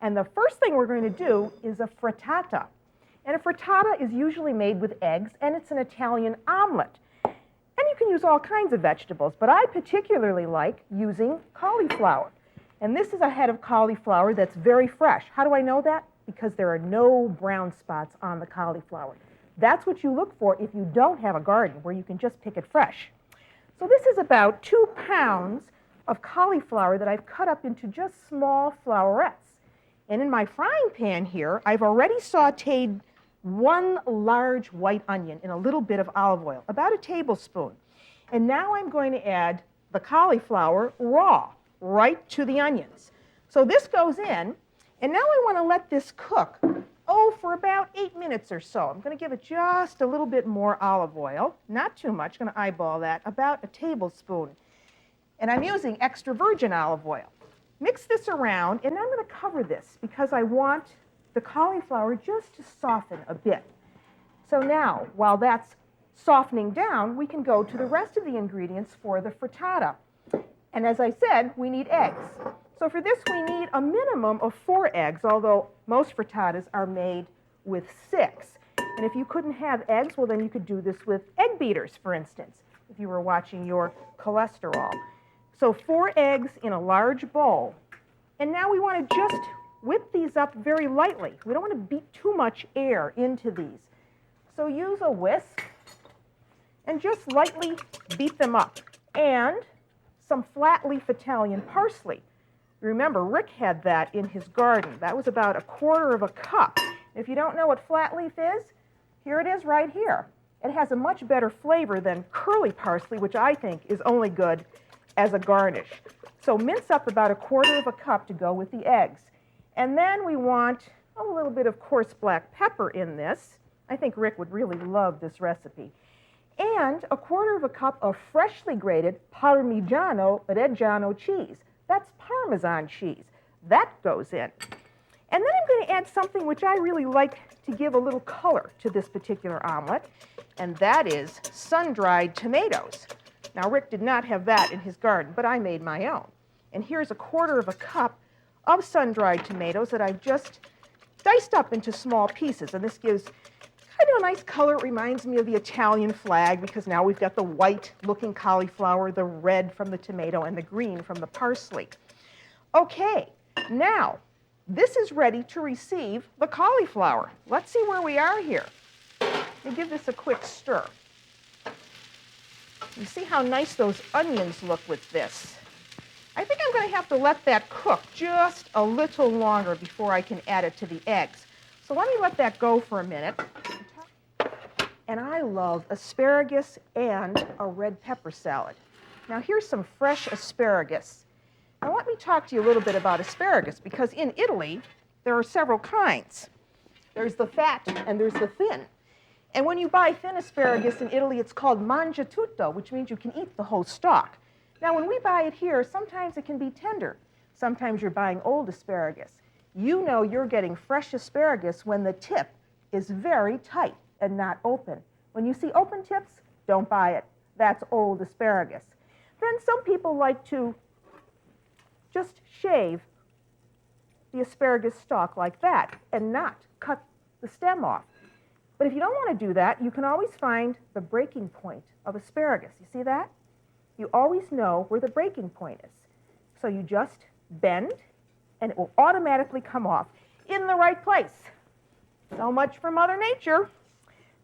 And the first thing we're going to do is a frittata. And a frittata is usually made with eggs, and it's an Italian omelet. And you can use all kinds of vegetables, but I particularly like using cauliflower. And this is a head of cauliflower that's very fresh. How do I know that? Because there are no brown spots on the cauliflower. That's what you look for if you don't have a garden where you can just pick it fresh. So this is about 2 pounds of cauliflower that I've cut up into just small flowerets. And in my frying pan here, I've already sauteed 1 large white onion in a little bit of olive oil, about a tablespoon. And now I'm going to add the cauliflower raw, right to the onions. So this goes in, and now I want to let this cook, for about 8 minutes or so. I'm going to give it just a little bit more olive oil, not too much, I'm going to eyeball that, about a tablespoon. And I'm using extra virgin olive oil. Mix this around, and I'm going to cover this because I want the cauliflower just to soften a bit. So now, while that's softening down, we can go to the rest of the ingredients for the frittata. And as I said, we need eggs. So for this, we need a minimum of 4 eggs, although most frittatas are made with 6. And if you couldn't have eggs, well, then you could do this with egg beaters, for instance, if you were watching your cholesterol. So 4 eggs in a large bowl. And now we want to just whip these up very lightly. We don't want to beat too much air into these. So use a whisk and just lightly beat them up. And some flat leaf Italian parsley. Remember, Rick had that in his garden. That was about 1/4 cup. If you don't know what flat leaf is, here it is right here. It has a much better flavor than curly parsley, which I think is only good as a garnish. So mince up about 1/4 cup to go with the eggs. And then we want a little bit of coarse black pepper in this. I think Rick would really love this recipe. And 1/4 cup of freshly grated Parmigiano Reggiano cheese. That's Parmesan cheese. That goes in. And then I'm going to add something which I really like to give a little color to this particular omelet, and that is sun-dried tomatoes. Now, Rick did not have that in his garden, but I made my own. And here's 1/4 cup of sun-dried tomatoes that I've just diced up into small pieces. And this gives kind of a nice color. It reminds me of the Italian flag because now we've got the white-looking cauliflower, the red from the tomato, and the green from the parsley. Okay, now this is ready to receive the cauliflower. Let's see where we are here. Let me give this a quick stir. You see how nice those onions look with this. I think I'm going to have to let that cook just a little longer before I can add it to the eggs. So let me let that go for a minute. And I love asparagus and a red pepper salad. Now here's some fresh asparagus. Now let me talk to you a little bit about asparagus, because in Italy there are several kinds. There's the fat and there's the thin. And when you buy thin asparagus in Italy, it's called mangiatutto, which means you can eat the whole stalk. Now when we buy it here, sometimes it can be tender. Sometimes you're buying old asparagus. You know you're getting fresh asparagus when the tip is very tight and not open. When you see open tips, don't buy it. That's old asparagus. Then some people like to just shave the asparagus stalk like that and not cut the stem off. But if you don't want to do that, you can always find the breaking point of asparagus. You see that? You always know where the breaking point is. So you just bend, and it will automatically come off in the right place. So much for Mother Nature.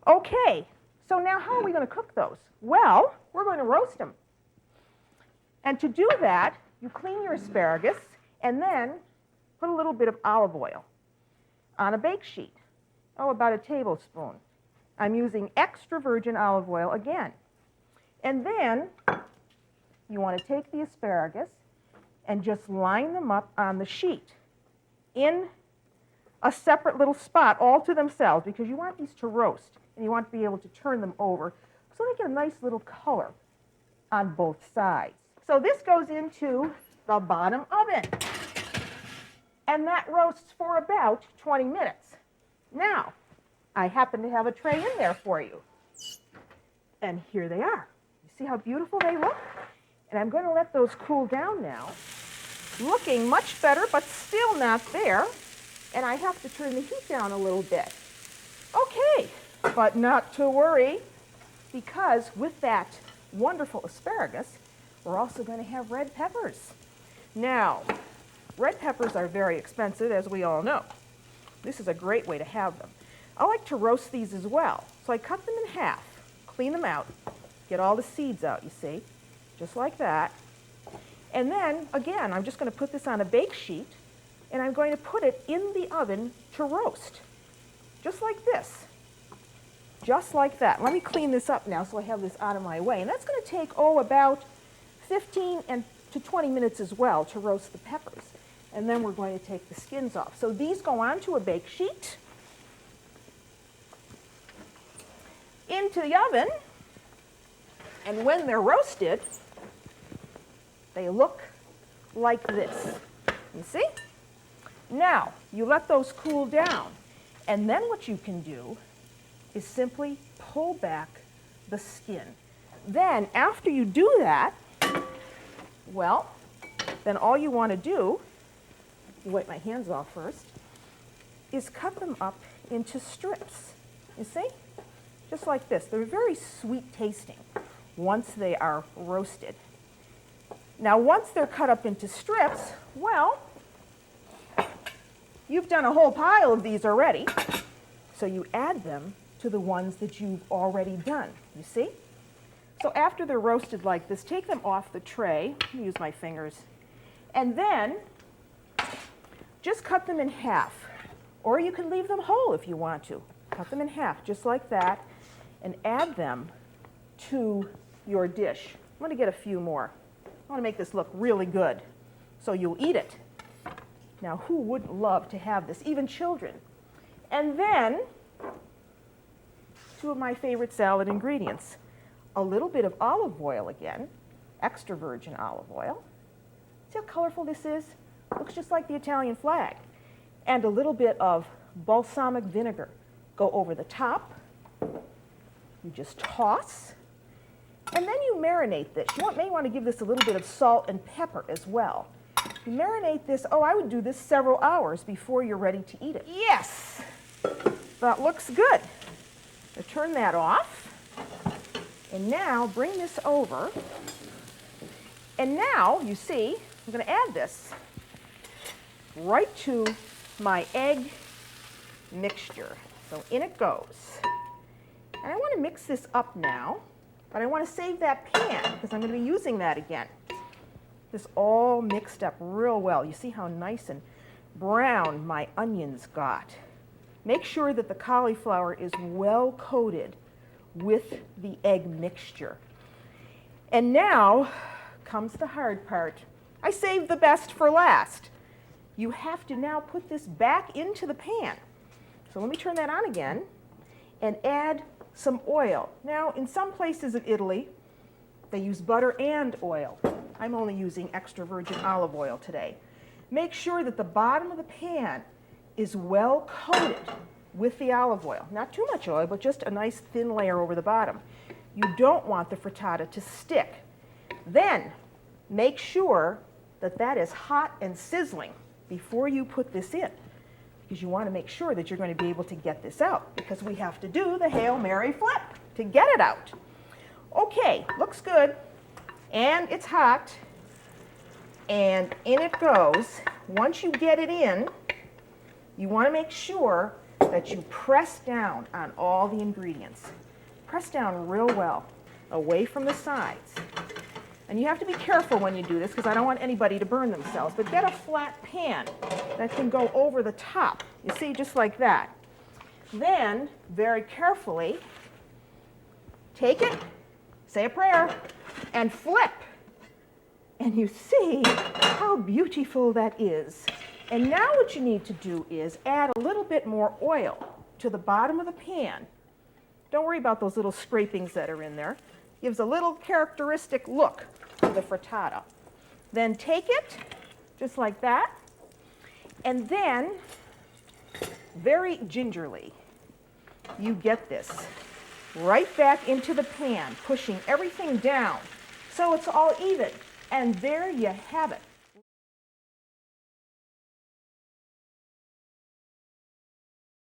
Okay, so now how are we going to cook those? Well, we're going to roast them. And to do that, you clean your asparagus and then put a little bit of olive oil on a bake sheet. About a tablespoon. I'm using extra virgin olive oil again. And then you want to take the asparagus and just line them up on the sheet in a separate little spot all to themselves, because you want these to roast and you want to be able to turn them over so they get a nice little color on both sides. So this goes into the bottom oven, and that roasts for about 20 minutes. Now, I happen to have a tray in there for you. And here they are. You see how beautiful they look? And I'm going to let those cool down now. Looking much better, but still not there. and I have to turn the heat down a little bit. Okay, but not to worry, because with that wonderful asparagus, we're also going to have red peppers. Now, red peppers are very expensive, as we all know. This is a great way to have them. I like to roast these as well. So I cut them in half, clean them out, get all the seeds out, you see, just like that. And then, again, I'm just going to put this on a bake sheet, and I'm going to put it in the oven to roast, just like this. Just like that. Let me clean this up now so I have this out of my way. And that's going to take, about 15 to 20 minutes as well to roast the peppers. And then we're going to take the skins off. So these go onto a bake sheet, into the oven, and when they're roasted, they look like this. You see? Now, you let those cool down, and then what you can do is simply pull back the skin. Then, after you do that, well, then all you want to do, wipe my hands off first, is cut them up into strips. You see? Just like this. They're very sweet tasting once they are roasted. Now, once they're cut up into strips, well, you've done a whole pile of these already, so you add them to the ones that you've already done, you see? So after they're roasted like this, take them off the tray, use my fingers, and then just cut them in half, or you can leave them whole if you want to. Cut them in half, just like that, and add them to your dish. I'm going to get a few more. I want to make this look really good, so you'll eat it. Now, who wouldn't love to have this? Even children. And then, two of my favorite salad ingredients. A little bit of olive oil again, extra virgin olive oil. See how colorful this is? Looks just like the Italian flag. And a little bit of balsamic vinegar. Go over the top. You just toss. And then you marinate this. You may want to give this a little bit of salt and pepper as well. You marinate this, I would do this several hours before you're ready to eat it. Yes, that looks good. So turn that off. And now bring this over. And now, you see, I'm going to add this right to my egg mixture. So in it goes. And I want to mix this up now, but I want to save that pan because I'm going to be using that again. This all mixed up real well. You see how nice and brown my onions got. Make sure that the cauliflower is well coated with the egg mixture. And now comes the hard part. I saved the best for last. You have to now put this back into the pan. So let me turn that on again and add some oil. Now, in some places of Italy, they use butter and oil. I'm only using extra virgin olive oil today. Make sure that the bottom of the pan is well coated with the olive oil. Not too much oil, but just a nice thin layer over the bottom. You don't want the frittata to stick. Then, make sure that that is hot and sizzling before you put this in, because you want to make sure that you're going to be able to get this out, because we have to do the Hail Mary flip to get it out. Okay, looks good, and it's hot, and in it goes. Once you get it in, you want to make sure that you press down on all the ingredients. Press down real well, away from the sides. And you have to be careful when you do this, because I don't want anybody to burn themselves, but get a flat pan that can go over the top. You see, just like that. Then, very carefully, take it, say a prayer, and flip. And you see how beautiful that is. And now what you need to do is add a little bit more oil to the bottom of the pan. Don't worry about those little scrapings that are in there. Gives a little characteristic look to the frittata. Then take it, just like that, and then, very gingerly, you get this right back into the pan, pushing everything down so it's all even. And there you have it.